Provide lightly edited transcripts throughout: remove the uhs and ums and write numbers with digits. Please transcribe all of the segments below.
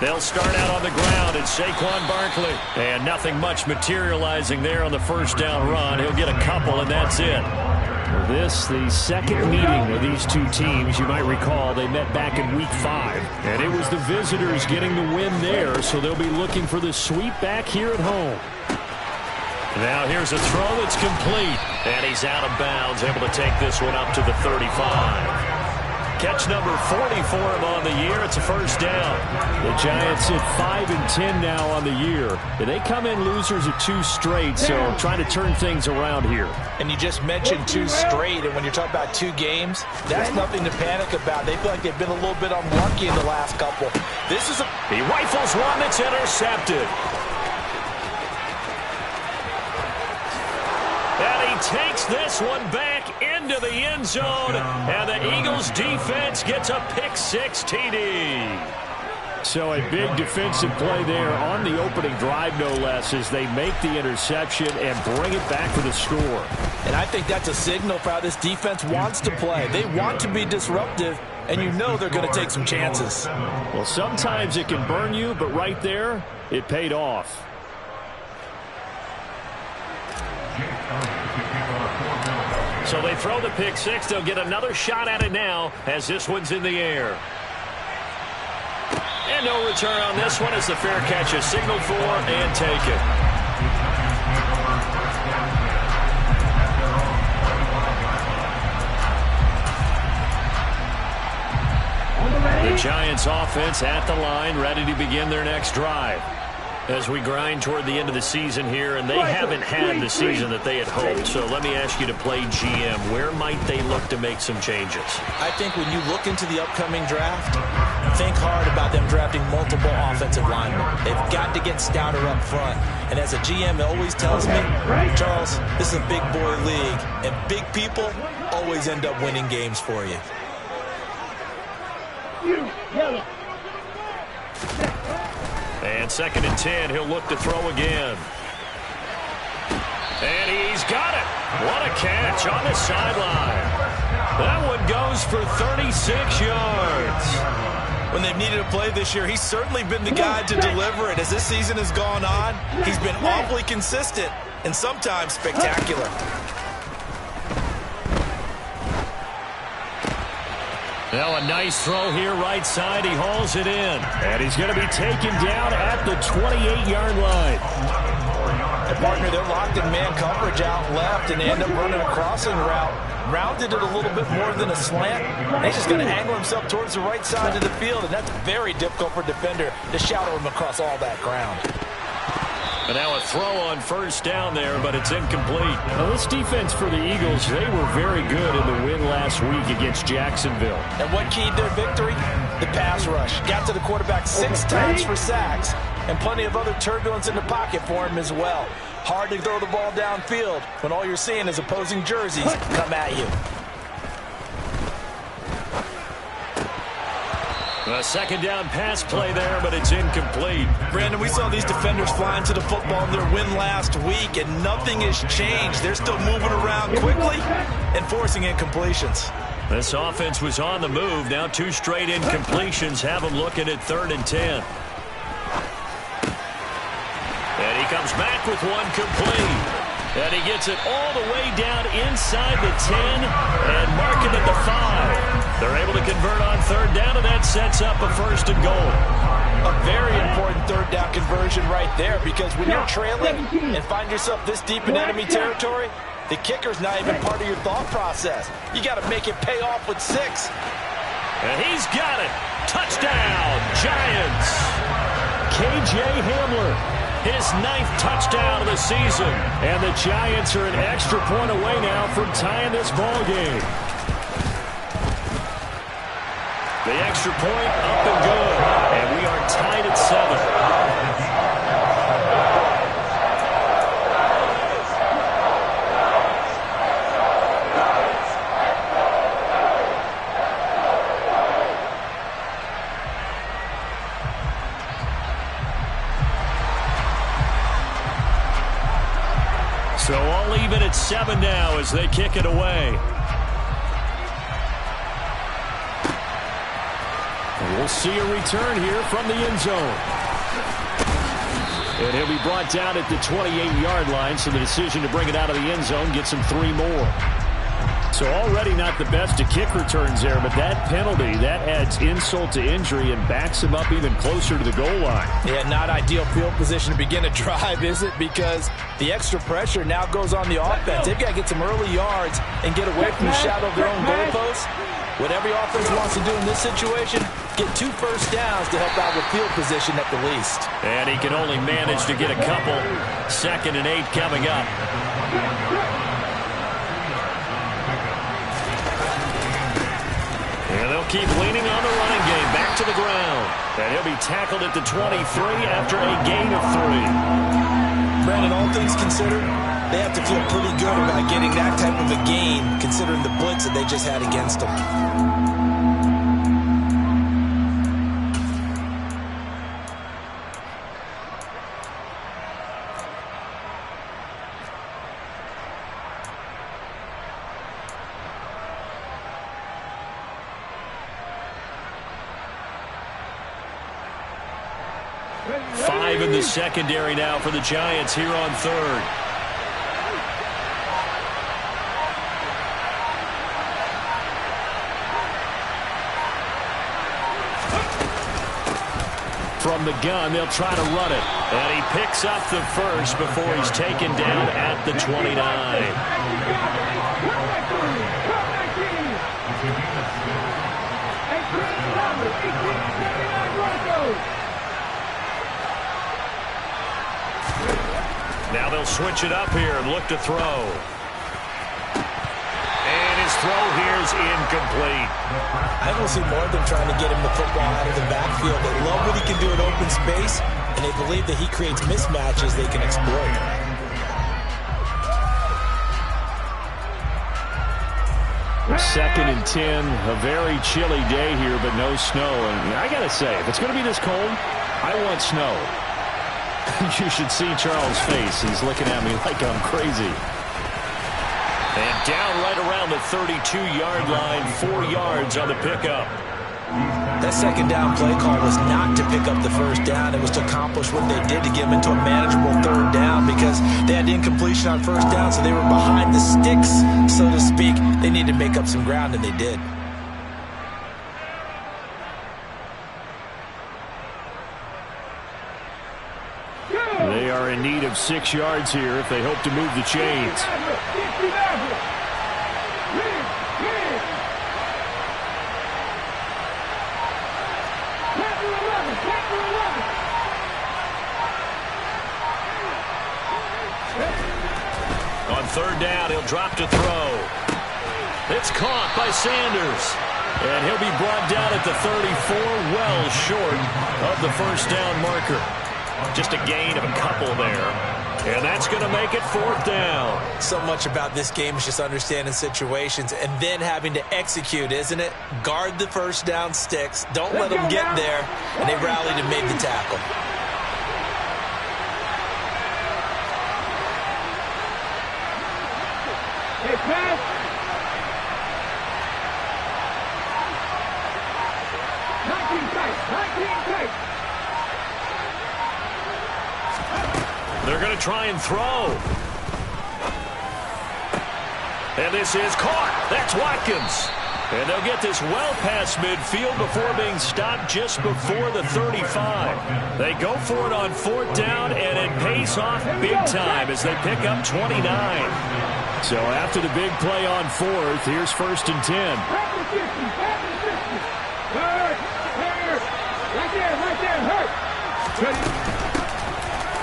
They'll start out on the ground, and Saquon Barkley. And nothing much materializing there on the first down run. He'll get a couple, and that's it. Well, this, the second meeting of these two teams. You might recall they met back in Week 5. And it was the visitors getting the win there, so they'll be looking for the sweep back here at home. Now here's a throw that's complete. And he's out of bounds, able to take this one up to the 35. Catch number 40 for him on the year. It's a first down. The Giants at 5-10 now on the year. They come in losers of 2 straight, so trying to turn things around here. And you just mentioned 2 straight, and when you're talking about 2 games, that's nothing to panic about. They feel like they've been a little bit unlucky in the last couple. This is He rifles one that's intercepted. And he takes this one back into the end zone, and the Eagles defense gets a pick-6 TD. So a big defensive play there on the opening drive, no less, as they make the interception and bring it back for the score. And I think that's a signal for how this defense wants to play. They want to be disruptive, and you know they're going to take some chances. Well, sometimes it can burn you, but right there, it paid off. So they throw the pick-6. They'll get another shot at it now as this one's in the air. And no return on this one as the fair catch is signaled for and taken. The Giants offense at the line, ready to begin their next drive. As we grind toward the end of the season here, and they haven't had the season that they had hoped. So let me ask you to play GM. Where might they look to make some changes? I think when you look into the upcoming draft, think hard about them drafting multiple offensive linemen. They've got to get stouter up front. And as a GM, it always tells me, Charles, this is a big boy league, and big people always end up winning games for you. And 2nd and 10, he'll look to throw again. And he's got it. What a catch on the sideline. That one goes for 36 yards. When they've needed a play this year, he's certainly been the guy to deliver it. As this season has gone on, he's been awfully consistent and sometimes spectacular. Now a nice throw here right side. He hauls it in. And he's going to be taken down at the 28-yard line. And partner, they're locked in man coverage out left, and they end up running a crossing route. Rounded it a little bit more than a slant. And he's just going to angle himself towards the right side of the field, and that's very difficult for a defender to shadow him across all that ground. And now a throw on first down there, but it's incomplete. Now this defense for the Eagles, they were very good in the win last week against Jacksonville. And what keyed their victory? The pass rush. Got to the quarterback 6 times for sacks, and plenty of other turbulence in the pocket for him as well. Hard to throw the ball downfield when all you're seeing is opposing jerseys come at you. A 2nd down pass play there, but it's incomplete. Brandon, we saw these defenders flying to the football in their win last week, and nothing has changed. They're still moving around quickly and forcing incompletions. This offense was on the move. Now 2 straight incompletions have them looking at 3rd and 10. And he comes back with one complete. And he gets it all the way down inside the 10 and mark it at the 5. They're able to convert on 3rd down, and that sets up a 1st and goal. A very important 3rd down conversion right there, because when you're trailing and find yourself this deep in enemy territory, the kicker's not even part of your thought process. You got to make it pay off with 6. And he's got it. Touchdown, Giants. KJ Hamler. His 9th touchdown of the season. And the Giants are an extra point away now from tying this ball game. The extra point up and good. And we are tied at 7. So all even at 7 7 now as they kick it away. And we'll see a return here from the end zone. And he'll be brought down at the 28-yard line, so the decision to bring it out of the end zone gets him 3 more. So already not the best of kick returns there, but that penalty, that adds insult to injury and backs him up even closer to the goal line. Yeah, not ideal field position to begin a drive, is it? Because the extra pressure now goes on the offense. They've got to get some early yards and get away from the shadow of their own goalposts. What every offense wants to do in this situation, get 2 first downs to help out with field position at the least. And he can only manage to get a couple. 2nd and 8 coming up. And they'll keep leaning on the running game. Back to the ground. And he'll be tackled at the 23 after a gain of 3. Brandon, all things considered, they have to feel pretty good about getting that type of a gain, considering the blitz that they just had against them. 5 in the secondary now for the Giants here on 3rd. From the gun, they'll try to run it. And he picks up the first before he's taken down at the 29. Now they'll switch it up here and look to throw. And his throw here is incomplete. I don't see more than trying to get him the football out of the backfield. They love what he can do in open space, and they believe that he creates mismatches they can exploit. Second and 10, a very chilly day here, but no snow. And I got to say, if it's going to be this cold, I want snow. You should see Charles' face. He's looking at me like I'm crazy. And down right around the 32-yard line, 4 yards on the pickup. That second down play call was not to pick up the first down. It was to accomplish what they did to get them into a manageable 3rd down because they had incompletion on first down, so they were behind the sticks, so to speak. They needed to make up some ground, and they did. They are in need of 6 yards here if they hope to move the chains. On 3rd down, he'll drop to throw. It's caught by Sanders. And he'll be brought down at the 34, well short of the first down marker. Just a gain of a couple there. And that's going to make it 4th down. So much about this game is just understanding situations and then having to execute, isn't it? Guard the first down sticks. Don't let them get there. And they rallied and made the tackle. Hey, pass. They're going to try and throw. And this is caught. That's Watkins. And they'll get this well past midfield before being stopped just before the 35. They go for it on 4th down, and it pays off big time as they pick up 29. So after the big play on 4th, here's 1st and 10.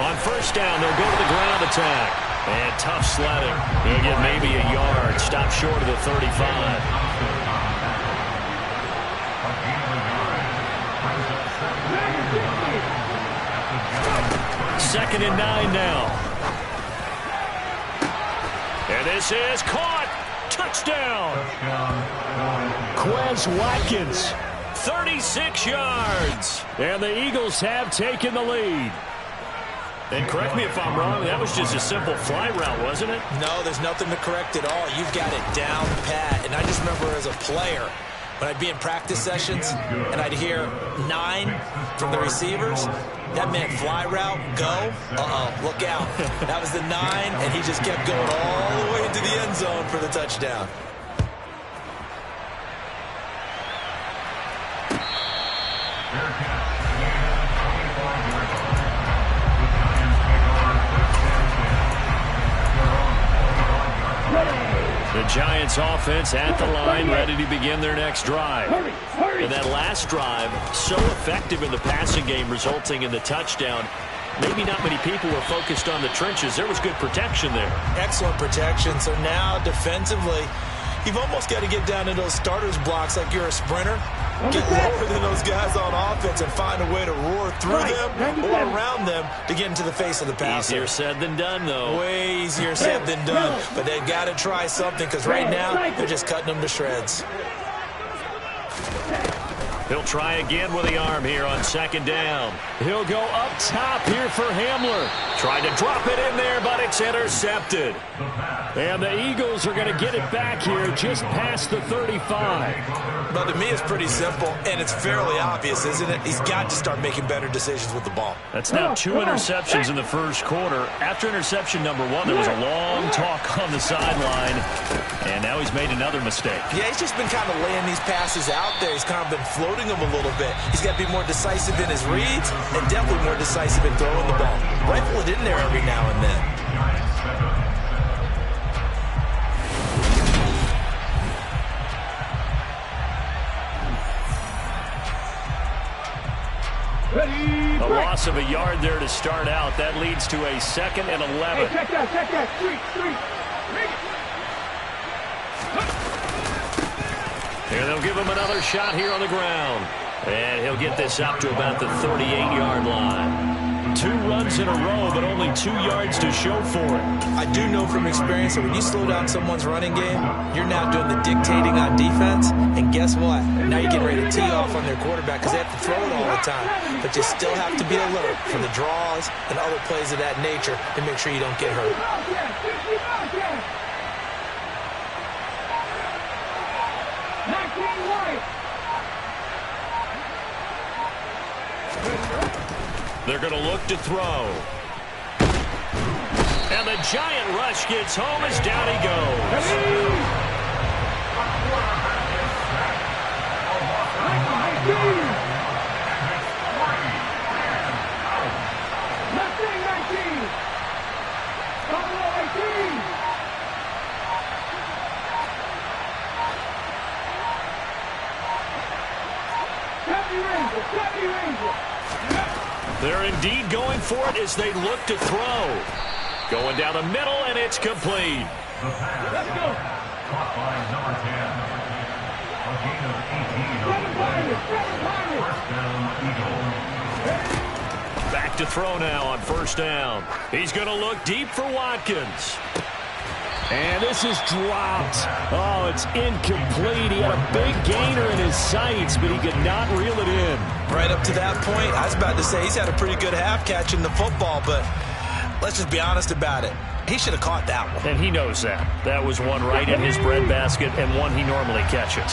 On 1st down, they'll go to the ground attack. And tough sledding. They'll get maybe a yard. Stop short of the 35. Second and 9 now. And this is caught. Touchdown. Quez Watkins. 36 yards. And the Eagles have taken the lead. And correct me if I'm wrong, that was just a simple fly route, wasn't it? No, there's nothing to correct at all. You've got it down pat. And I just remember as a player, when I'd be in practice sessions and I'd hear 9 from the receivers, that meant fly route, go, look out. That was the 9, and he just kept going all the way into the end zone for the touchdown. The Giants offense at the line, ready to begin their next drive. And that last drive, so effective in the passing game, resulting in the touchdown. Maybe not many people were focused on the trenches. There was good protection there. Excellent protection. So now defensively, you've almost got to get down to those starters blocks like you're a sprinter. Get lower than those guys on offense and find a way to roar through them or around them to get into the face of the passer. Easier said than done, though. Way easier said than done. But they've got to try something because right now they're just cutting them to shreds. He'll try again with the arm here on second down. He'll go up top here for Hamler. Tried to drop it in there, but it's intercepted. And the Eagles are going to get it back here just past the 35. But to me, it's pretty simple, and it's fairly obvious, isn't it? He's got to start making better decisions with the ball. That's now 2 interceptions in the first quarter. After interception number 1, there was a long talk on the sideline, and now he's made another mistake. Yeah, he's just been kind of laying these passes out there. He's kind of been floating them a little bit. He's got to be more decisive in his reads and definitely more decisive in throwing the ball. Rifle it in there every now and then. A loss of a yard there to start out. That leads to a 2nd and 11. Hey, check that. Here they'll give him another shot here on the ground. And he'll get this up to about the 38-yard line. 2 runs in a row, but only 2 yards to show for it. I do know from experience that when you slow down someone's running game, you're now doing the dictating on defense. And guess what? Now you're getting ready to tee off on their quarterback because they have to throw it all the time. But you still have to be alert for the draws and other plays of that nature to make sure you don't get hurt. They're going to look to throw. And the giant rush gets home as down he goes. They're indeed going for it as they look to throw. Going down the middle, and it's complete. Let's go. Caught by number 10. Back to throw now on first down. He's going to look deep for Watkins. And this is dropped. Oh, it's incomplete. He had a big gainer in his sights, but he could not reel it in. Right up to that point, I was about to say he's had a pretty good half catching the football, but let's just be honest about it. He should have caught that one. And he knows that. That was one right in his breadbasket and one he normally catches.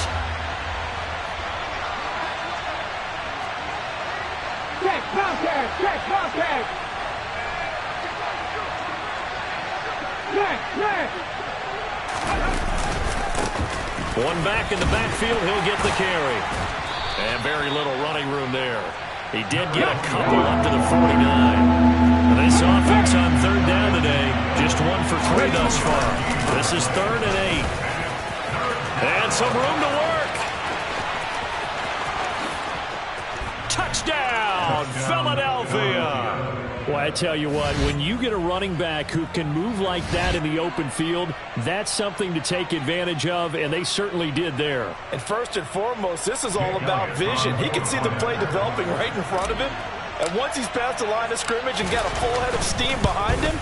Check, contact. One back in the backfield, he'll get the carry. And very little running room there. He did get a couple up to the 49. This offense on third down today, just 1 for 3 thus far. This is 3rd and 8. And some room to work. Touchdown, Philadelphia. Well, I tell you what, when you get a running back who can move like that in the open field, that's something to take advantage of, and they certainly did there. And first and foremost, this is all about vision. He can see the play developing right in front of him. And once he's past the line of scrimmage and got a full head of steam behind him,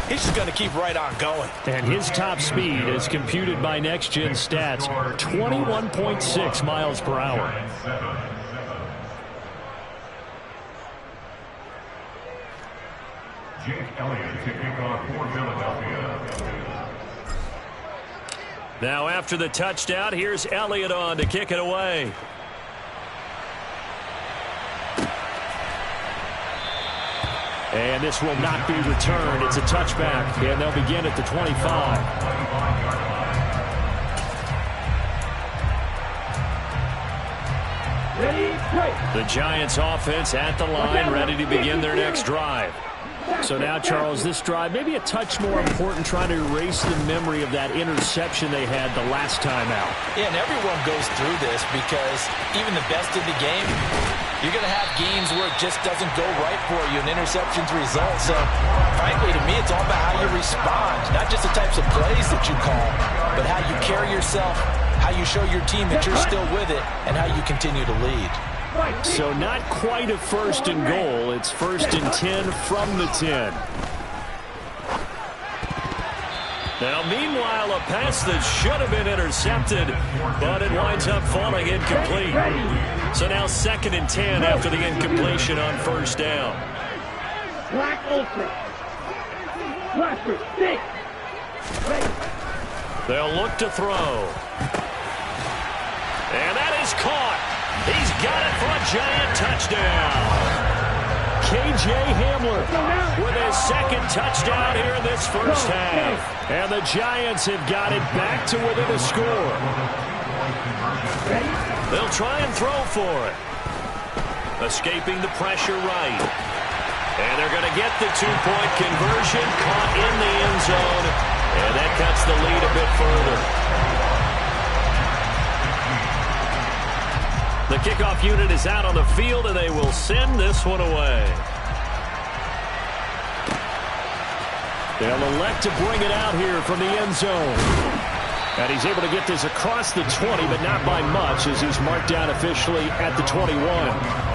he's just going to keep right on going. And his top speed, as computed by Next Gen Stats, 21.6 miles per hour. Elliott kicking off for Philadelphia. Now after the touchdown, here's Elliott on to kick it away. And this will not be returned. It's a touchback, and they'll begin at the 25. The Giants offense at the line, ready to begin their next drive. So now, Charles, this drive maybe a touch more important, trying to erase the memory of that interception they had the last time out. Yeah, and everyone goes through this because even the best in the game, you're going to have games where it just doesn't go right for you, and interceptions result. So, frankly, to me, it's all about how you respond, not just the types of plays that you call, but how you carry yourself, how you show your team that you're still with it, and how you continue to lead. So not quite a first and goal. It's first and 10 from the 10. Now, meanwhile, a pass that should have been intercepted, but it winds up falling incomplete. So now 2nd and 10 after the incompletion on first down. They'll look to throw. And that is caught. He's got it for a giant touchdown. K.J. Hamler with his 2nd touchdown here in this first half. And the Giants have got it back to within a score. They'll try and throw for it. Escaping the pressure right. And they're going to get the 2-point conversion, caught in the end zone. And that cuts the lead a bit further. The kickoff unit is out on the field, and they will send this one away. They'll elect to bring it out here from the end zone. And he's able to get this across the 20, but not by much, as he's marked down officially at the 21.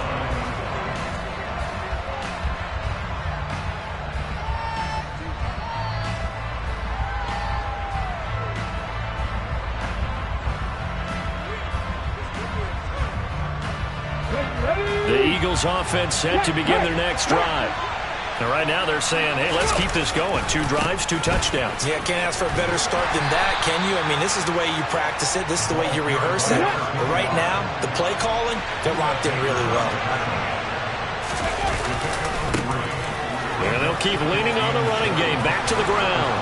The Eagles offense set to begin their next drive. And right now they're saying, hey, let's keep this going. 2 drives, 2 touchdowns. Yeah, can't ask for a better start than that, can you? I mean, this is the way you practice it. This is the way you rehearse it. But right now, the play calling, they're locked in really well. And they'll keep leaning on the running game. Back to the ground.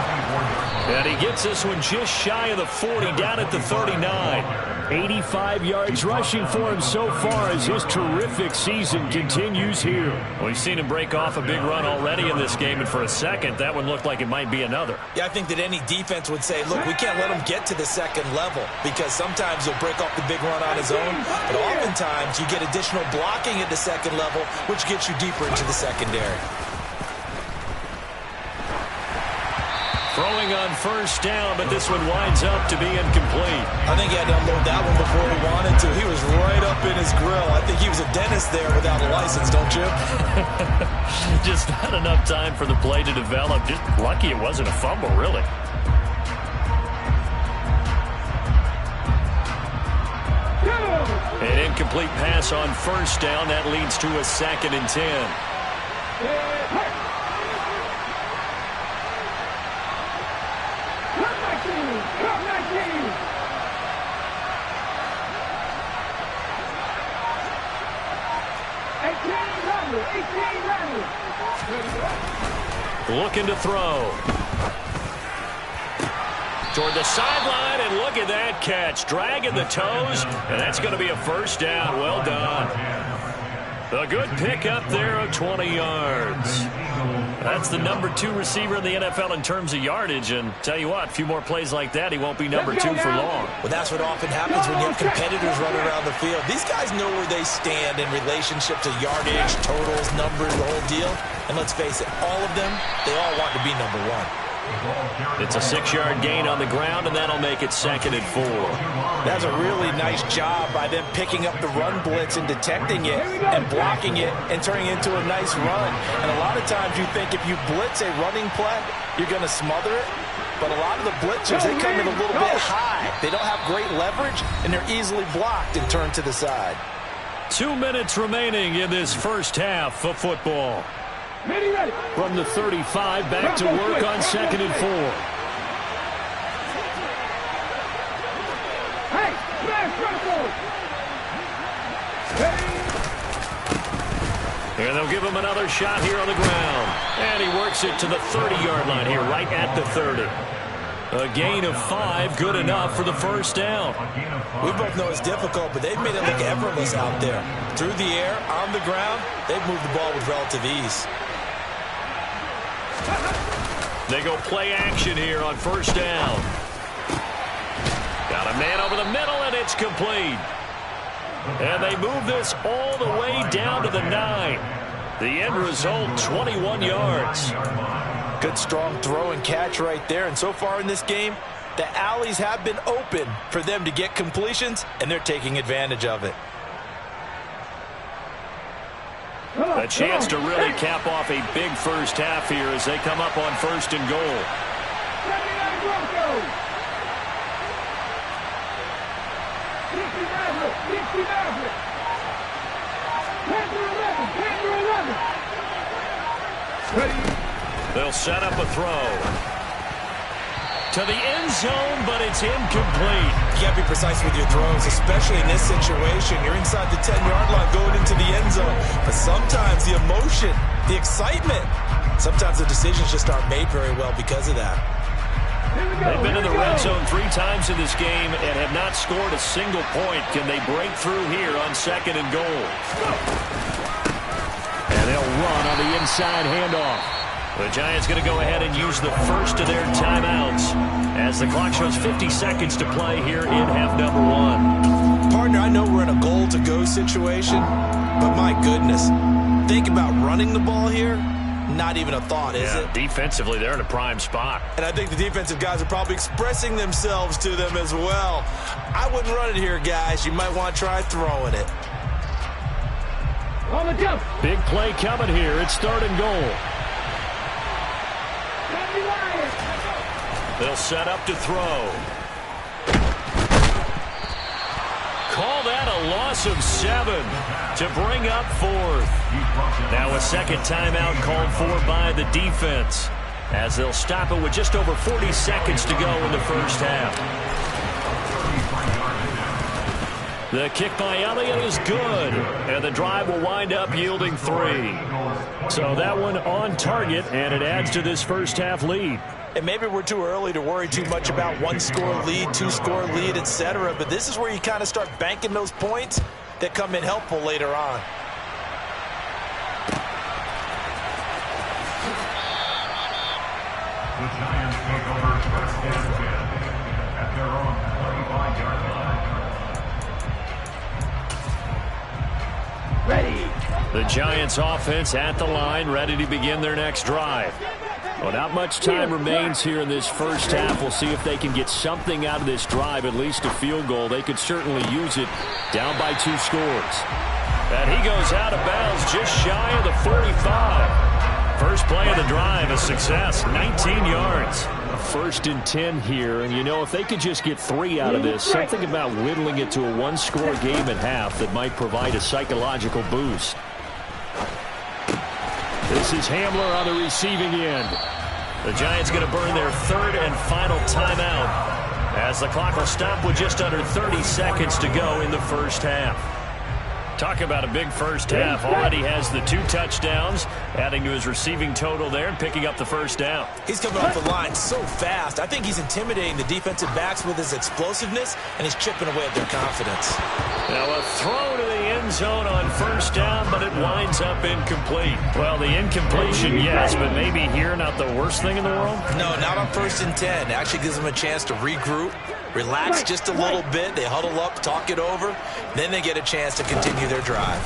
And he gets this one just shy of the 40, down at the 39. 85 yards rushing for him so far as his terrific season continues here. We've seen him break off a big run already in this game, and for a second, that one looked like it might be another. Yeah, I think that any defense would say, look, we can't let him get to the second level, because sometimes he'll break off the big run on his own, but oftentimes you get additional blocking at the second level, which gets you deeper into the secondary. Throwing on first down, but this one winds up to be incomplete. I think he had to unload that one before he wanted to. He was right up in his grill. I think he was a dentist there without a license, don't you? Just not enough time for the play to develop. Just lucky it wasn't a fumble, really. An incomplete pass on first down. That leads to a 2nd and 10. Looking to throw. Toward the sideline, and look at that catch. Dragging the toes, and that's going to be a first down. Well done. A good pickup there of 20 yards. That's the number 2 receiver in the NFL in terms of yardage, and tell you what, a few more plays like that, he won't be number 2 for long. Well, that's what often happens when you have competitors running around the field. These guys know where they stand in relationship to yardage, totals, numbers, the whole deal. And let's face it, all of them, they all want to be number 1. It's a 6-yard gain on the ground, and that'll make it 2nd and 4. That's a really nice job by them picking up the run blitz and detecting it and blocking it and turning it into a nice run. And a lot of times you think if you blitz a running play, you're going to smother it. But a lot of the blitzers, they come in a little bit high. They don't have great leverage, and they're easily blocked and turned to the side. 2 minutes remaining in this first half of football. From the 35, back to work on 2nd and 4. And they'll give him another shot here on the ground. And he works it to the 30-yard line here, right at the 30. A gain of 5, good enough for the first down. We both know it's difficult, but they've made it look effortless out there. Through the air, on the ground, they've moved the ball with relative ease. They go play action here on first down. Got a man over the middle, and it's complete. And they move this all the way down to the 9. The end result, 21 yards. Good strong throw and catch right there. And so far in this game, the alleys have been open for them to get completions, and they're taking advantage of it. A chance to really cap off a big first half here as they come up on 1st and goal. They'll set up a throw to the end zone, but it's incomplete. You can't be precise with your throws, especially in this situation. You're inside the 10-yard line going into the end zone. But sometimes the emotion, the excitement, sometimes the decisions just aren't made very well because of that. They've been in the red zone 3 times in this game and have not scored a single point. Can they break through here on 2nd and goal? And they'll run on the inside handoff. The Giants going to go ahead and use the first of their timeouts as the clock shows 50 seconds to play here in half number 1. Partner, I know we're in a goal-to-go situation, but my goodness, think about running the ball here. Not even a thought, is it? Defensively, they're in a prime spot. And I think the defensive guys are probably expressing themselves to them as well. I wouldn't run it here, guys. You might want to try throwing it. On the jump. Big play coming here. It's 3rd and goal. They'll set up to throw. Call that a loss of 7 to bring up 4th. Now a second timeout called for by the defense as they'll stop it with just over 40 seconds to go in the first half. The kick by Elliott is good, and the drive will wind up yielding 3. So that one on target, and it adds to this first half lead. And maybe we're too early to worry too much about 1-score lead, 2-score lead, etc. But this is where you kind of start banking those points that come in helpful later on. The Giants take over 1st and 10 at their own 35-yard line. Ready. The Giants offense at the line, ready to begin their next drive. Well, not much time remains here in this first half. We'll see if they can get something out of this drive, at least a field goal. They could certainly use it down by 2 scores. And he goes out of bounds just shy of the 45. First play of the drive, a success, 19 yards. 1st and 10 here, and you know, if they could just get 3 out of this, something about whittling it to a 1-score game at half that might provide a psychological boost. This is Hamler on the receiving end. The Giants going to burn their 3rd and final timeout as the clock will stop with just under 30 seconds to go in the first half. Talk about a big first half. Already has the 2 touchdowns, adding to his receiving total there and picking up the first down. He's coming off the line so fast. I think he's intimidating the defensive backs with his explosiveness, and he's chipping away at their confidence. Now a throw to the end zone on first down, but it winds up incomplete. Well, the incompletion, yes, but maybe here not the worst thing in the world? No, not on 1st and 10. It actually gives them a chance to regroup, relax just a little bit. They huddle up, talk it over. Then they get a chance to continue their drive.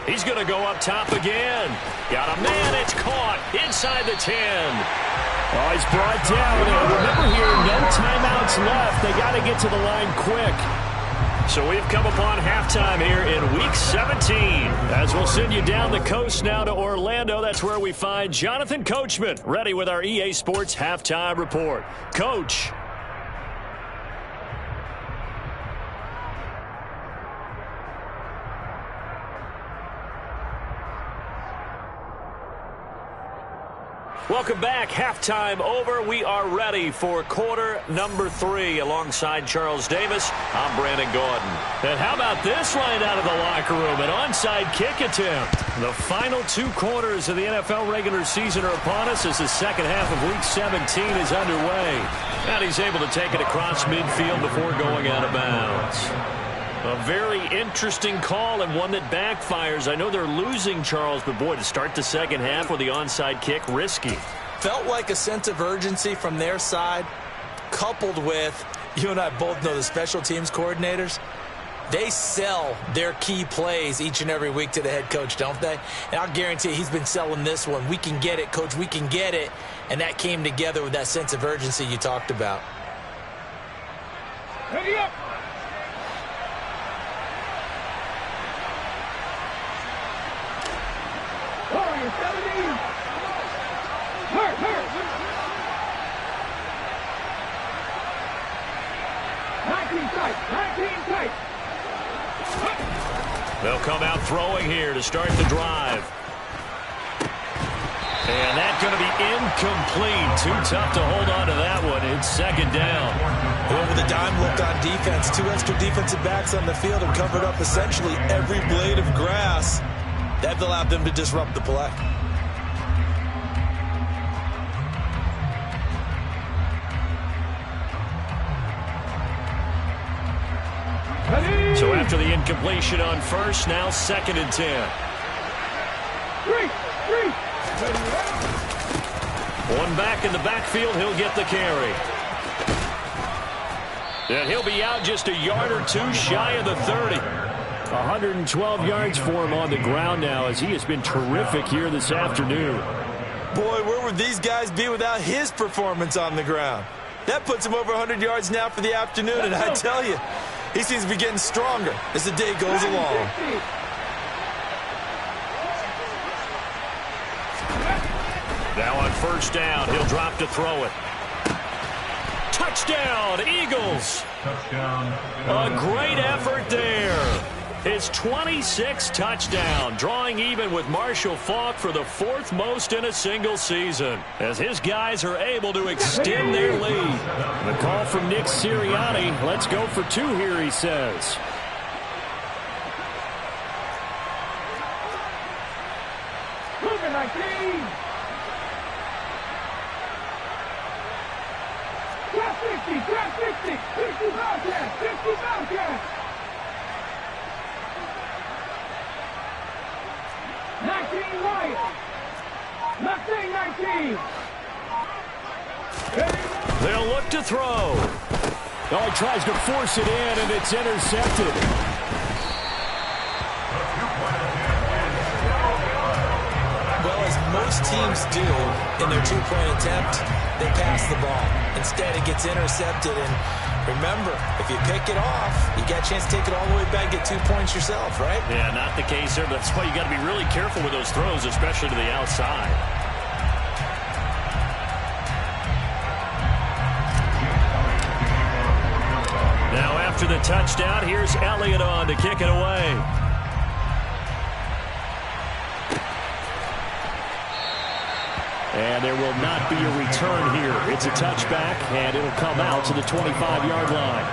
He's going to go up top again. Got a man. It's caught inside the 10. Oh, he's brought down. And remember here, no timeouts left. They got to get to the line quick. So we've come upon halftime here in Week 17. As we'll send you down the coast now to Orlando. That's where we find Jonathan Coachman ready with our EA Sports Halftime Report. Coach. Welcome back. Halftime over. We are ready for quarter number 3. Alongside Charles Davis, I'm Brandon Gaudin. And how about this line out of the locker room? An onside kick attempt. The final 2 quarters of the NFL regular season are upon us as the second half of Week 17 is underway. And he's able to take it across midfield before going out of bounds. A very interesting call and one that backfires. I know they're losing, Charles, but boy, to start the second half with the onside kick, risky. Felt like a sense of urgency from their side, coupled with, you and I both know the special teams coordinators, they sell their key plays each and every week to the head coach, don't they? And I'll guarantee you he's been selling this one. We can get it, coach, we can get it. And that came together with that sense of urgency you talked about. Ready up! Warrior 17! Hurt! 19 tight! They'll come out throwing here to start the drive. And that's going to be incomplete. Too tough to hold on to that one. It's second down. Over the dime look on defense. 2 extra defensive backs on the field and covered up essentially every blade of grass. That allowed them to disrupt the play. So after the incompletion on first, now 2nd and 10. 3! One back in the backfield, he'll get the carry. And he'll be out just a yard or 2 shy of the 30. 112 yards for him on the ground now as he has been terrific here this afternoon. Boy, where would these guys be without his performance on the ground? That puts him over 100 yards now for the afternoon, and I tell you, he seems to be getting stronger as the day goes along. Now on first down, he'll drop to throw it. Touchdown, Eagles! Touchdown. A great effort there. His 26th touchdown, drawing even with Marshall Faulk for the 4th most in a single season, as his guys are able to extend their lead. The call from Nick Sirianni. Let's go for 2 here, he says. Moving 19! Grab 50! 50 Bobcats! 19 Wyatt! Mustang 19! They'll look to throw. Oh, he tries to force it in, and it's intercepted. Well, as most teams do in their 2-point attempt, they pass the ball. Instead, it gets intercepted, and remember, if you pick it off, you got a chance to take it all the way back, get 2 points yourself, right? Yeah, not the case there. That's why you got to be really careful with those throws, especially to the outside. Now after the touchdown, here's Elliott on to kick it away. And there will not be a return here. It's a touchback, and it'll come out to the 25-yard line.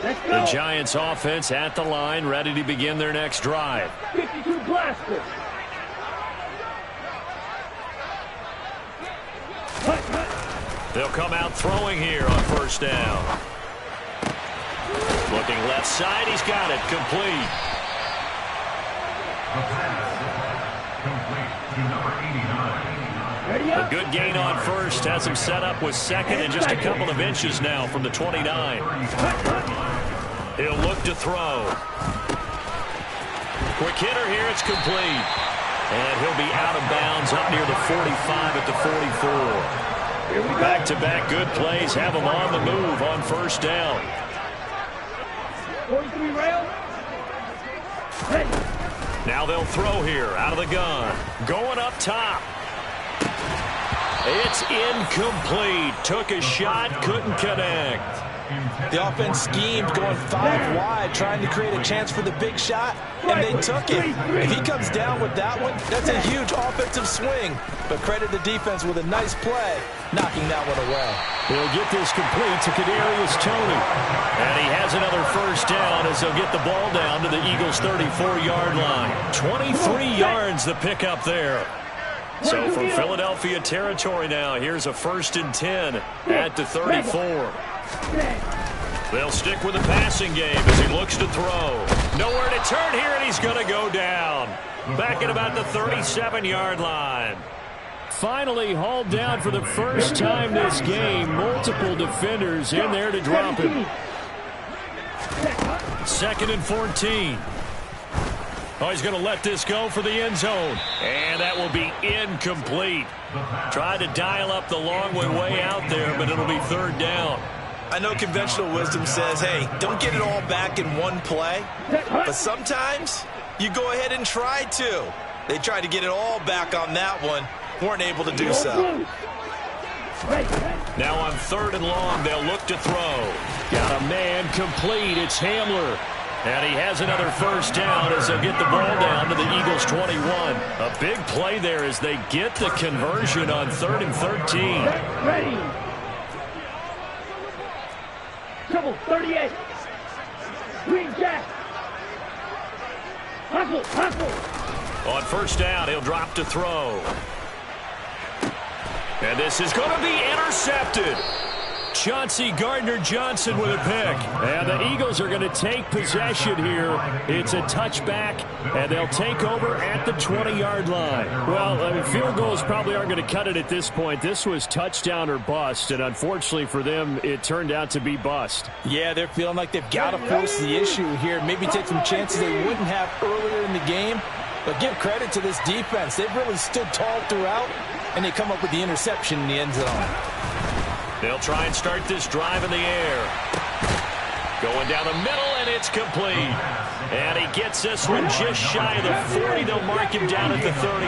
The Giants offense at the line, ready to begin their next drive. 52 blasters! They'll come out throwing here on first down. Looking left side, he's got it, complete. The pass. Complete to number 89. A good gain on first, has him set up with 2nd and just a couple of inches now from the 29. He'll look to throw. Quick hitter here, it's complete. And he'll be out of bounds up near the 45 at the 44. Back-to-back good plays have him on the move on first down. 43 rail. Now they'll throw here out of the gun. Going up top. It's incomplete. Took a shot, couldn't connect. The offense schemed going 5 wide, trying to create a chance for the big shot, and they took it. If he comes down with that one, that's a huge offensive swing. But credit the defense with a nice play, knocking that one away. He'll get this complete to Kadarius Toney. And he has another first down as they'll get the ball down to the Eagles' 34-yard line. 23 yards the pickup there. So from Philadelphia territory now, here's a 1st and 10 at the 34. They'll stick with the passing game as he looks to throw. Nowhere to turn here, and he's going to go down. Back at about the 37-yard line. Finally hauled down for the first time this game. Multiple defenders in there to drop him. 2nd and 14. Oh, he's going to let this go for the end zone. And that will be incomplete. Tried to dial up the long way out there, but it'll be 3rd down. I know conventional wisdom says, hey, don't get it all back in one play. But sometimes you go ahead and try to. They tried to get it all back on that one. Weren't able to do so. Now on 3rd and long, they'll look to throw. Got a man complete. It's Hamler. And he has another first down as they'll get the ball down to the Eagles' 21. A big play there as they get the conversion on 3rd and 13. Ready. Trouble 38. Green jack. Hustle. On 1st down, he'll drop to throw. And this is going to be intercepted. Chauncey Gardner-Johnson with a pick. And the Eagles are going to take possession here. It's a touchback, and they'll take over at the 20-yard line. Well, field goals probably aren't going to cut it at this point. This was touchdown or bust, and unfortunately for them, it turned out to be bust. Yeah, they're feeling like they've got to force the issue here. Maybe take some chances they wouldn't have earlier in the game. But give credit to this defense. They've really stood tall throughout, and they come up with the interception in the end zone. They'll try and start this drive in the air. Going down the middle, and it's complete. And he gets this one just shy of the 40. They'll mark him down at the 39.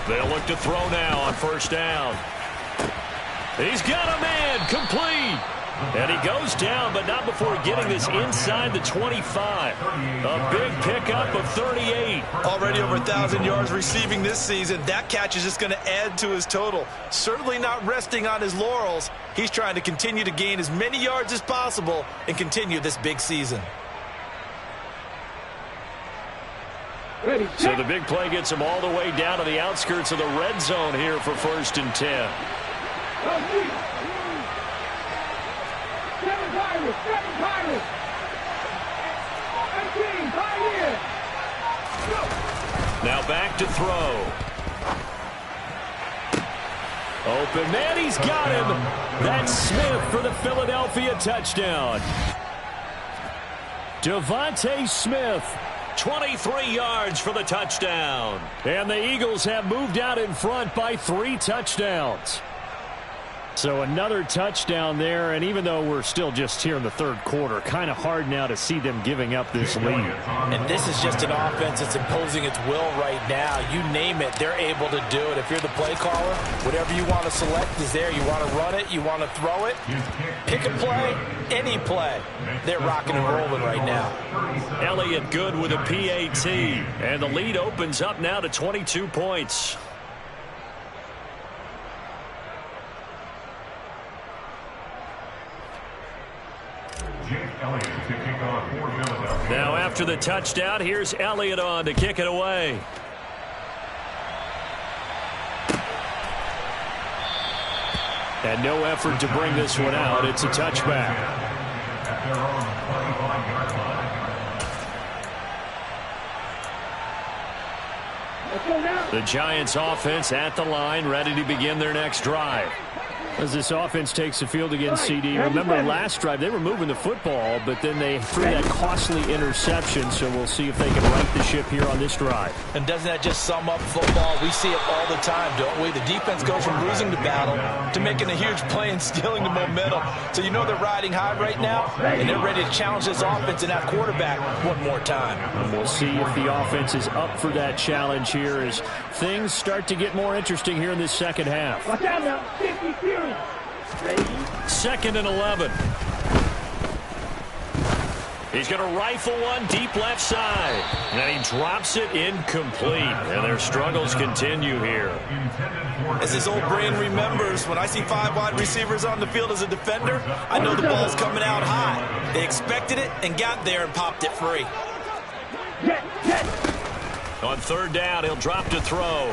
They'll look to throw now on 1st down. He's got a man complete. And he goes down, but not before getting this inside the 25. A big pickup of 38. Already over 1,000 yards receiving this season. That catch is just going to add to his total. Certainly not resting on his laurels. He's trying to continue to gain as many yards as possible and continue this big season. So the big play gets him all the way down to the outskirts of the red zone here for 1st and 10. 7 Pirates. 18, Pioneers. Now back to throw. Open man, he's got him. That's Smith for the Philadelphia touchdown. Devontae Smith. 23 yards for the touchdown. And the Eagles have moved out in front by 3 touchdowns. So another touchdown there, and even though we're still just here in the 3rd quarter, kind of hard now to see them giving up this lead. And this is just an offense that's imposing its will right now. You name it, they're able to do it. If you're the play caller, whatever you want to select is there. You want to run it, you want to throw it, pick a play, any play. They're rocking and rolling right now. Elliott good with a PAT, and the lead opens up now to 22 points. Now after the touchdown, here's Elliott on to kick it away. And no effort to bring this one out. It's a touchback. The Giants offense at the line, ready to begin their next drive. As this offense takes the field against CD, remember last drive they were moving the football, but then they threw that costly interception, so we'll see if they can right the ship here on this drive. And doesn't that just sum up football? We see it all the time, don't we? The defense goes from losing the battle to making a huge play and stealing the momentum. So you know they're riding high right now, and they're ready to challenge this offense and that quarterback one more time. And we'll see if the offense is up for that challenge here as things start to get more interesting here in this second half. Watch out now. 50 Fury. Ready? 2nd and 11. He's going to rifle one deep left side. And he drops it incomplete. And their struggles continue here. As his old brain remembers, when I see 5 wide receivers on the field as a defender, I know the ball's coming out high. They expected it and got there and popped it free. On 3rd down, he'll drop to throw.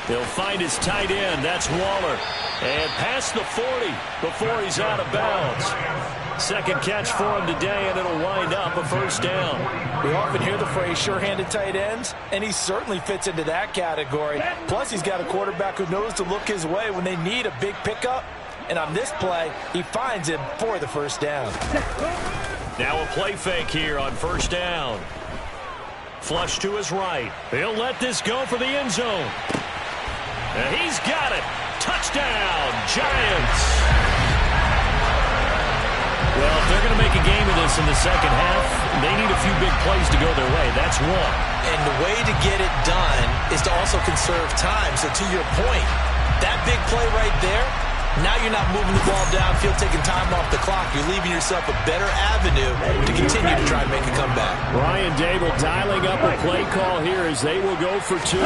He'll find his tight end. That's Waller. And past the 40 before he's out of bounds. 2nd catch for him today, and it'll wind up a 1st down. We often hear the phrase sure-handed tight ends, and he certainly fits into that category. Plus, he's got a quarterback who knows to look his way when they need a big pickup. And on this play, he finds him for the 1st down. Now a play fake here on 1st down. Flush to his right. He'll let this go for the end zone. And he's got it. Touchdown, Giants. Well, if they're going to make a game of this in the second half, they need a few big plays to go their way. That's one. And the way to get it done is to also conserve time. So to your point, that big play right there, now you're not moving the ball downfield, taking time off the clock. You're leaving yourself a better avenue to continue to try and make a comeback. Brian Dable dialing up a play call here as they will go for 2.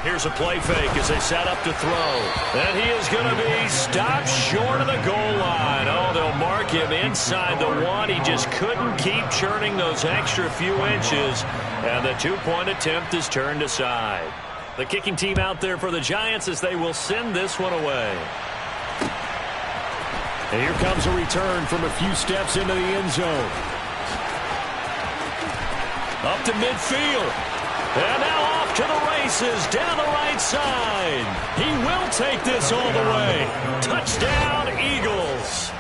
Here's a play fake as they set up to throw. And he is going to be stopped short of the goal line. Oh, they'll mark him inside the 1. He just couldn't keep churning those extra few inches. And the 2-point attempt is turned aside. The kicking team out there for the Giants as they will send this one away. And here comes a return from a few steps into the end zone. Up to midfield. And now off to the races down the right side. He will take this all the way. Touchdown, Eagles.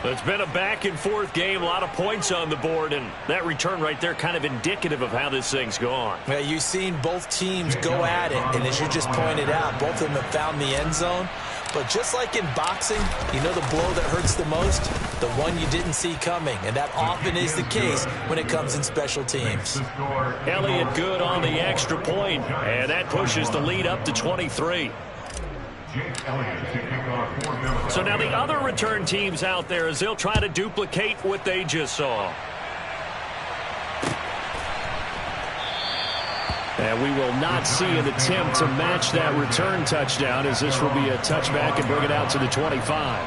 It's been a back-and-forth game, a lot of points on the board, and that return right there kind of indicative of how this thing's gone. Yeah, you've seen both teams go at it, and as you just pointed out, both of them have found the end zone. But just like in boxing, you know the blow that hurts the most? The one you didn't see coming, and that often is the case when it comes in special teams. Elliott good on the extra point, and that pushes the lead up to 23. So now the other return teams out there as they'll try to duplicate what they just saw. And we will not see an attempt to match that return touchdown as this will be a touchback and bring it out to the 25.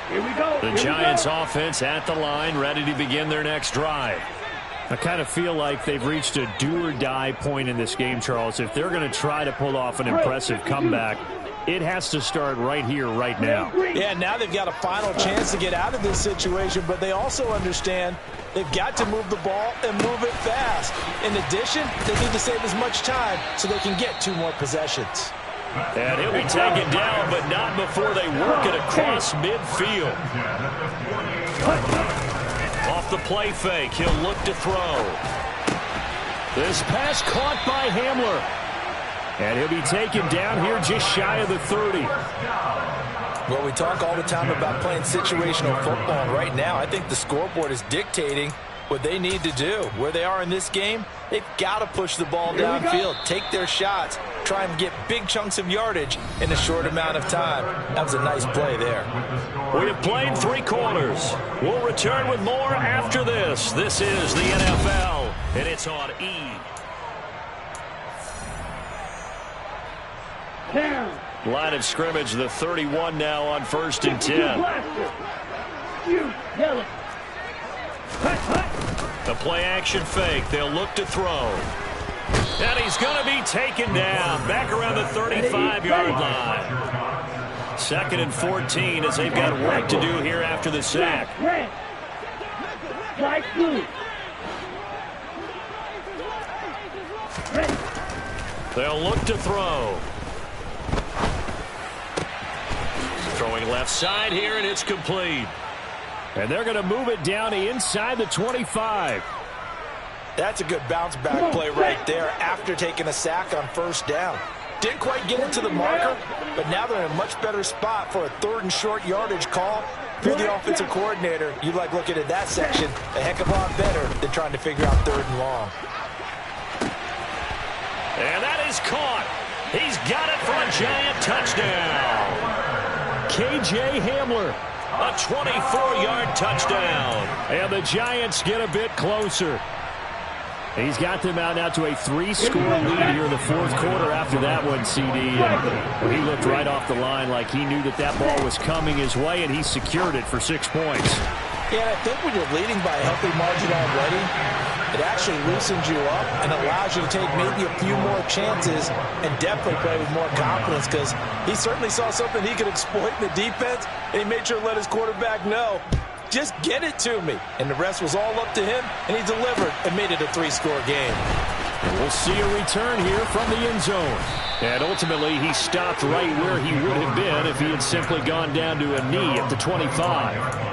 Here we go. The Giants offense at the line, ready to begin their next drive. I kind of feel like they've reached a do-or-die point in this game, Charles. If they're going to try to pull off an impressive comeback, it has to start right here, right now. Yeah, now they've got a final chance to get out of this situation, but they also understand they've got to move the ball and move it fast. In addition, they need to save as much time so they can get 2 more possessions. And he'll be taken down, but not before they work it across midfield. Off the play fake, he'll look to throw. This pass caught by Hamler. And he'll be taken down here just shy of the 30. Well, we talk all the time about playing situational football. Right now, I think the scoreboard is dictating what they need to do. Where they are in this game, they've got to push the ball downfield, take their shots, try and get big chunks of yardage in a short amount of time. That was a nice play there. We have played 3 quarters. We'll return with more after this. This is the NFL, and it's on E. Line of scrimmage, the 31 now on 1st and 10. The play action fake. They'll look to throw. And he's going to be taken down back around the 35-yard line. 2nd and 14 as they've got work to do here after the sack. They'll look to throw. Throwing left side here, and it's complete. And they're going to move it down inside the 25. That's a good bounce back play right there after taking a sack on first down. Didn't quite get it to the marker, but now they're in a much better spot for a 3rd and short yardage call. If you're the offensive coordinator, you like looking at that section a heck of a lot better than trying to figure out 3rd and long. And that is caught. He's got it for a giant touchdown. K.J. Hamler. A 24-yard touchdown. And the Giants get a bit closer. He's got them out now to a 3-score lead here in the 4th quarter after that one, CD. And he looked right off the line like he knew that ball was coming his way, and he secured it for 6 points. Yeah, I think when you're leading by a healthy margin already, it actually loosens you up and allows you to take maybe a few more chances and definitely play with more confidence, because he certainly saw something he could exploit in the defense, and he made sure to let his quarterback know, just get it to me. And the rest was all up to him, and he delivered and made it a 3-score game. We'll see a return here from the end zone. And ultimately, he stopped right where he would have been if he had simply gone down to a knee at the 25.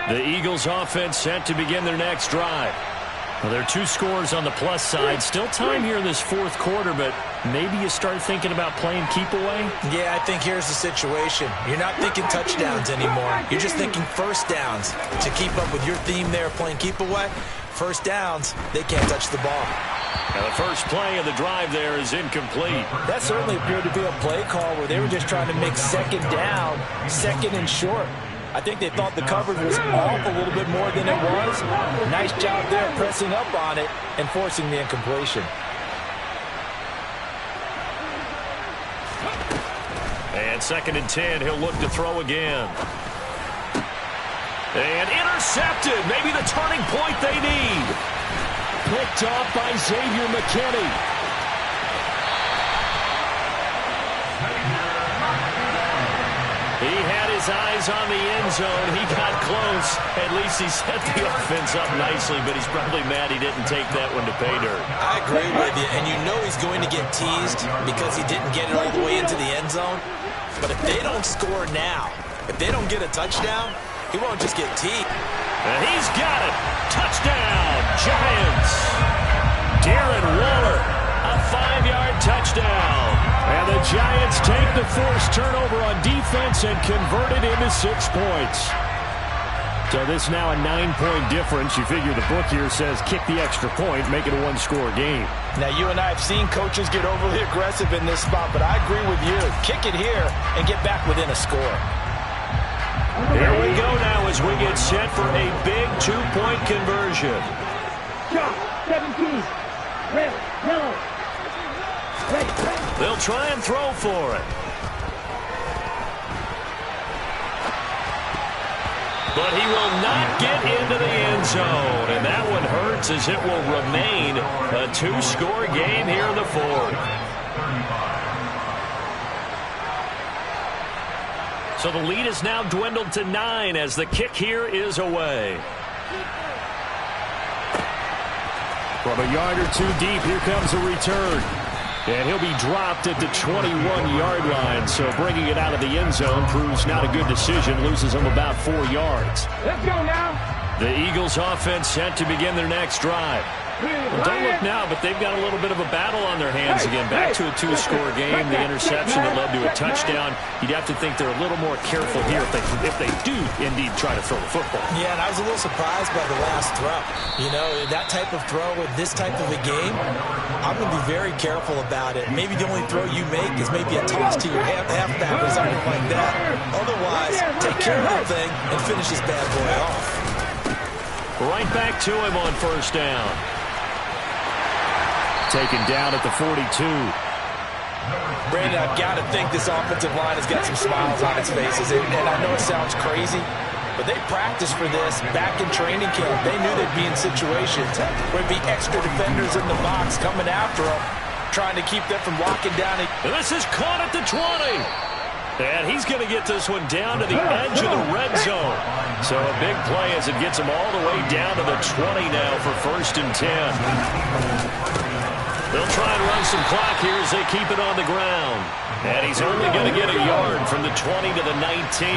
The Eagles offense set to begin their next drive. Well, there are 2 scores on the plus side. Still time here in this 4th quarter, but maybe you start thinking about playing keep away? Yeah, I think here's the situation. You're not thinking touchdowns anymore. You're just thinking first downs. To keep up with your theme there, playing keep away, first downs, they can't touch the ball. Now the first play of the drive there is incomplete. That certainly appeared to be a play call where they were just trying to make 2nd down, 2nd and short. I think they thought the coverage was off a little bit more than it was. Nice job there pressing up on it and forcing the incompletion. And 2nd and 10, he'll look to throw again. And intercepted, maybe the turning point they need. Picked off by Xavier McKinney. He had his eyes on the end zone. He got close. At least he set the offense up nicely, but he's probably mad he didn't take that one to pay dirt. I agree with you, and you know he's going to get teased because he didn't get it all the way into the end zone. But if they don't score now, if they don't get a touchdown, he won't just get teased. And he's got it. Touchdown, Giants. Darren Waller, a 5-yard touchdown. And the Giants take the forced turnover on defense and convert it into 6 points. So this now a 9-point difference. You figure the book here says kick the extra point, make it a 1-score game. Now, you and I have seen coaches get overly aggressive in this spot, but I agree with you. Kick it here and get back within a score. Here we go now as we get set for a big 2-point conversion. Drop, 17. Red, yellow. Red. They'll try and throw for it. But he will not get into the end zone. And that one hurts as it will remain a 2-score game here in the 4th. So the lead is now dwindled to 9 as the kick here is away. From a yard or 2 deep, here comes a return. And he'll be dropped at the 21-yard line. So bringing it out of the end zone proves not a good decision. Loses him about 4 yards. Let's go now. The Eagles offense set to begin their next drive. Well, don't look now, but they've got a little bit of a battle on their hands again. Back to a 2-score game. The interception that led to a touchdown. You'd have to think they're a little more careful here if they do indeed try to throw the football. Yeah, and I was a little surprised by the last throw. You know, that type of throw with this type of a game, I'm going to be very careful about it. Maybe the only throw you make is maybe a toss to your halfback or something like that. Otherwise, take care of the thing and finish this bad boy off. Right back to him on first down. Taken down at the 42. Brandon, I've got to think this offensive line has got some smiles on its faces. And I know it sounds crazy, but they practiced for this back in training camp. They knew they'd be in situations where there'd be extra defenders in the box coming after them, trying to keep them from locking down. This is caught at the 20. And he's going to get this one down to the edge of the red zone. So a big play as it gets him all the way down to the 20 now for 1st and 10. They'll try and run some clock here as they keep it on the ground. And he's only going to get a yard from the 20 to the 19.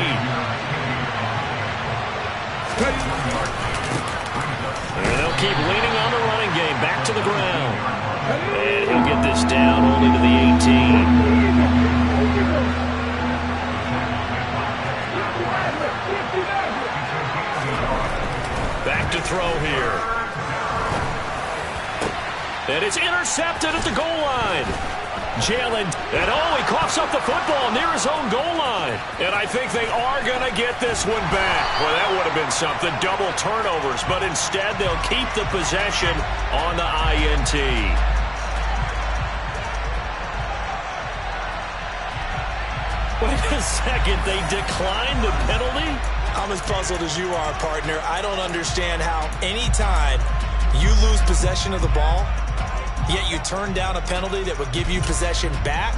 And they'll keep leaning on the running game. Back to the ground. And he'll get this down only to the 18. Back to throw here. And it's intercepted at the goal line. Jalen, and he coughs up the football near his own goal line. And I think they are going to get this one back. Well, that would have been something, double turnovers. But instead, they'll keep the possession on the INT. Wait a second, they declined the penalty? I'm as puzzled as you are, partner. I don't understand how anytime you lose possession of the ball, yet you turn down a penalty that would give you possession back.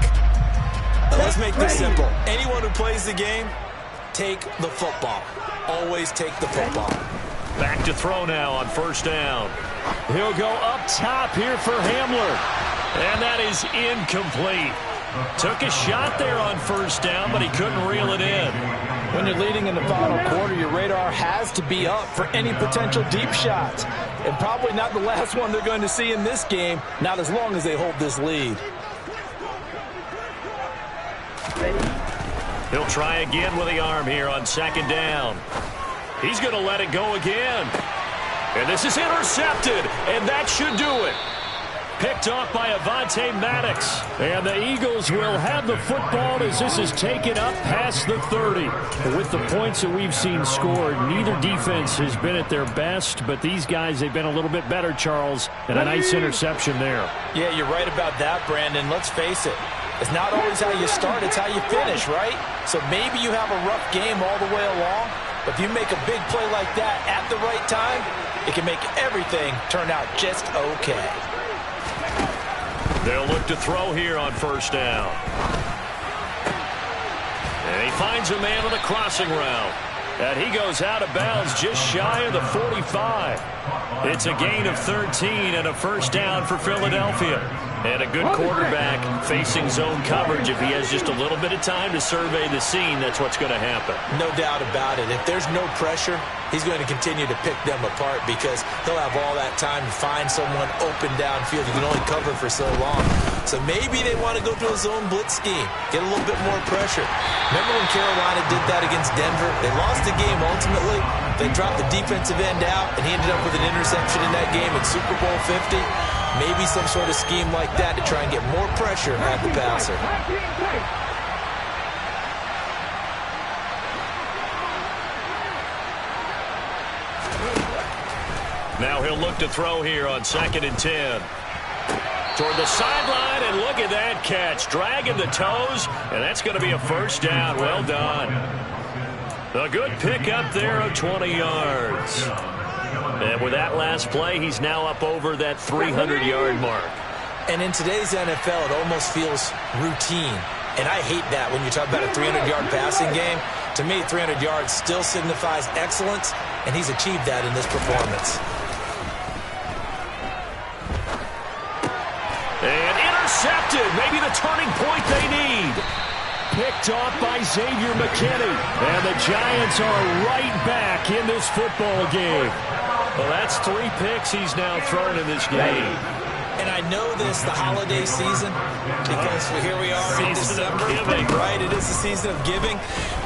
Let's make this simple. Anyone who plays the game, take the football. Always take the football. Back to throw now on 1st down. He'll go up top here for Hamler. And that is incomplete. Took a shot there on 1st down, but he couldn't reel it in. When you're leading in the final quarter, your radar has to be up for any potential deep shots. And probably not the last one they're going to see in this game, not as long as they hold this lead. He'll try again with the arm here on 2nd down. He's going to let it go again. And this is intercepted, and that should do it. Picked off by Avonte Maddox. And the Eagles will have the football as this is taken up past the 30. With the points that we've seen scored, neither defense has been at their best, but these guys, they've been a little bit better, Charles, and a nice interception there. Yeah, you're right about that, Brandon. Let's face it. It's not always how you start, it's how you finish, right? So maybe you have a rough game all the way along, but if you make a big play like that at the right time, it can make everything turn out just okay. They'll look to throw here on 1st down. And he finds a man on the crossing route. And he goes out of bounds just shy of the 45. It's a gain of 13 and a 1st down for Philadelphia. And a good quarterback facing zone coverage. If he has just a little bit of time to survey the scene, that's what's going to happen. No doubt about it. If there's no pressure, he's going to continue to pick them apart because he'll have all that time to find someone open downfield. He can only cover for so long. So maybe they want to go to a zone blitz scheme, get a little bit more pressure. Remember when Carolina did that against Denver? They lost the game ultimately. They dropped the defensive end out, and he ended up with an interception in that game in Super Bowl 50. Maybe some sort of scheme like that to try and get more pressure at the passer. Now he'll look to throw here on 2nd and 10. Toward the sideline, and look at that catch. Dragging the toes, and that's going to be a 1st down. Well done. A good pick up there of 20 yards. And with that last play, he's now up over that 300-yard mark. And in today's NFL, it almost feels routine. And I hate that when you talk about a 300-yard passing game. To me, 300 yards still signifies excellence, and he's achieved that in this performance. And intercepted. Maybe the turning point they need. Picked off by Xavier McKinney. And the Giants are right back in this football game. Well, that's 3 picks he's now thrown in this game. And I know this, the holiday season, because here we are in December, right? It is the season of giving.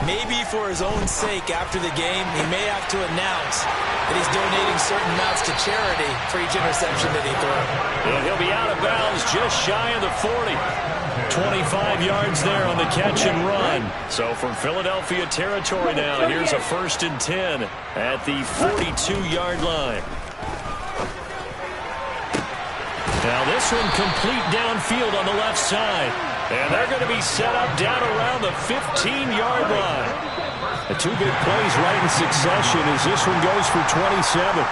Maybe for his own sake after the game, he may have to announce that he's donating certain amounts to charity for each interception that he threw. And he'll be out of bounds just shy of the 40. 25 yards there on the catch and run. So from Philadelphia territory now, here's a 1st and 10 at the 42-yard line. Now this one complete downfield on the left side. And they're going to be set up down around the 15-yard line. The two big plays right in succession as this one goes for 27.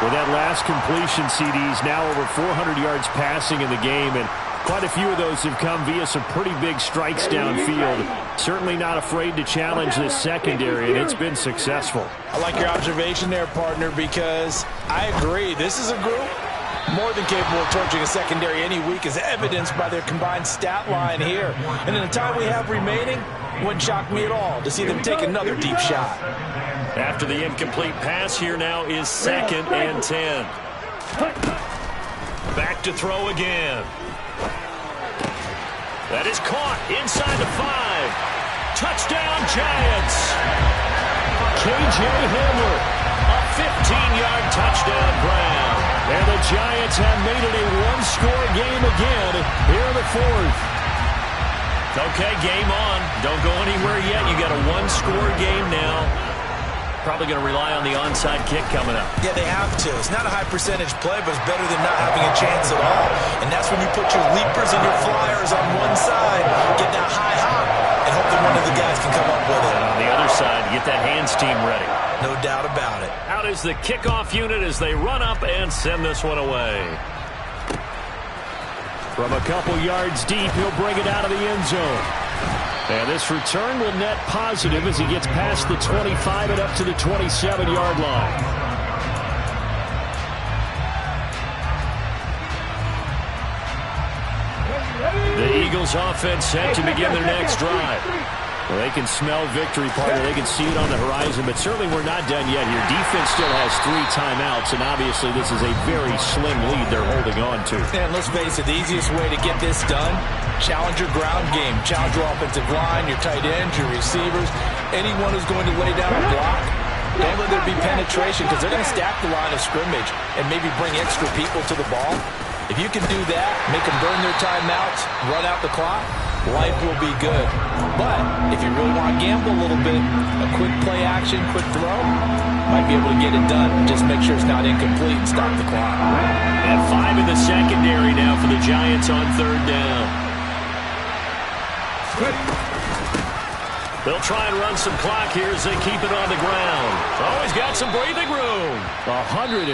With that last completion, CD's now over 400 yards passing in the game, and quite a few of those have come via some pretty big strikes downfield. Certainly not afraid to challenge this secondary, and it's been successful. I like your observation there, partner, because I agree. This is a group more than capable of torching a secondary any week, as evidenced by their combined stat line here. And in the time we have remaining, wouldn't shock me at all to see them take another deep shot. After the incomplete pass, here now is 2nd and 10. Back to throw again. That is caught inside the 5. Touchdown, Giants. K.J. Hamler, a 15-yard touchdown grab. And the Giants have made it a one-score game again here in the 4th. Okay, game on. Don't go anywhere yet. You got a one-score game now. Probably going to rely on the onside kick coming up. Yeah, they have to. It's not a high percentage play, but it's better than not having a chance at all. And that's when you put your leapers and your flyers on one side, get that high hop, and hope that one of the guys can come up with it. And on the other side, get that hands team ready. No doubt about it. Out is the kickoff unit as they run up and send this one away. From a couple yards deep, he'll bring it out of the end zone. And this return will net positive as he gets past the 25 and up to the 27-yard line. The Eagles offense set to begin their next drive. Well, they can smell victory, partner. They can see it on the horizon, but certainly we're not done yet here. Defense still has 3 timeouts, and obviously this is a very slim lead they're holding on to. And let's face it, the easiest way to get this done, challenge your ground game. Challenge your offensive line, your tight ends, your receivers, anyone who's going to lay down a block. Don't let there be penetration, because they're going to stack the line of scrimmage and maybe bring extra people to the ball. If you can do that, make them burn their timeouts, run out the clock, life will be good. But if you really want to gamble a little bit, a quick play action, quick throw, might be able to get it done. Just make sure it's not incomplete and stop the clock. And 5 in the secondary now for the Giants on 3rd down. They'll try and run some clock here as they keep it on the ground. Always got some breathing room. 154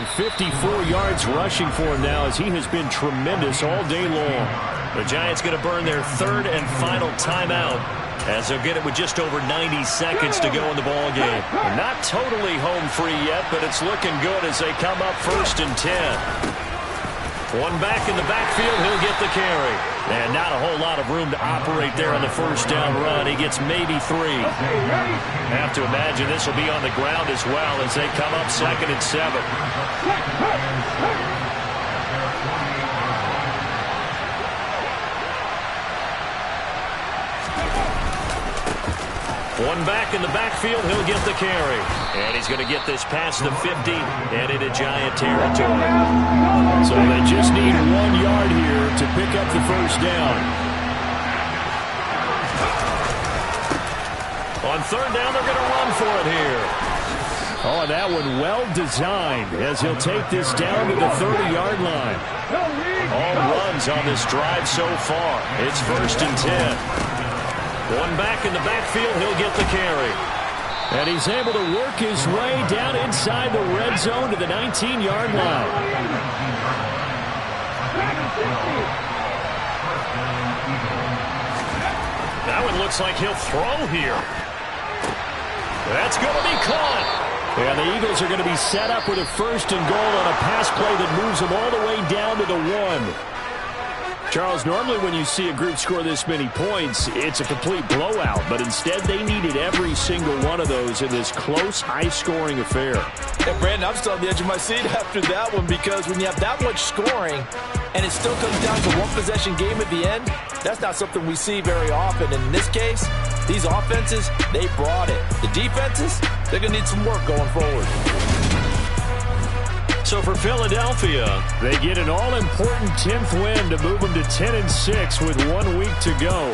yards rushing for him now as he has been tremendous all day long. The Giants going to burn their 3rd and final timeout as they'll get it with just over 90 seconds to go in the ball game. They're not totally home free yet, but it's looking good as they come up 1st and 10. One back in the backfield, he'll get the carry. And not a whole lot of room to operate there on the 1st down run. He gets maybe 3. Have to imagine this will be on the ground as well as they come up 2nd and 7. One back in the backfield, he'll get the carry. And he's going to get this past the 50 and into Giant territory. So they just need 1 yard here to pick up the 1st down. On 3rd down, they're going to run for it here. Oh, and that one well designed as he'll take this down to the 30-yard line. All runs on this drive so far. It's 1st and 10. One back in the backfield, he'll get the carry. And he's able to work his way down inside the red zone to the 19-yard line. That one looks like he'll throw here. That's going to be caught. And the Eagles are going to be set up with a 1st and goal on a pass play that moves them all the way down to the 1. Charles, normally when you see a group score this many points, it's a complete blowout. But instead, they needed every single one of those in this close, high-scoring affair. Yeah, Brandon, I'm still on the edge of my seat after that one, because when you have that much scoring and it still comes down to 1-possession game at the end, that's not something we see very often. And in this case, these offenses, they brought it. The defenses, they're going to need some work going forward. So for Philadelphia, they get an all-important 10th win to move them to 10-6 with 1 week to go.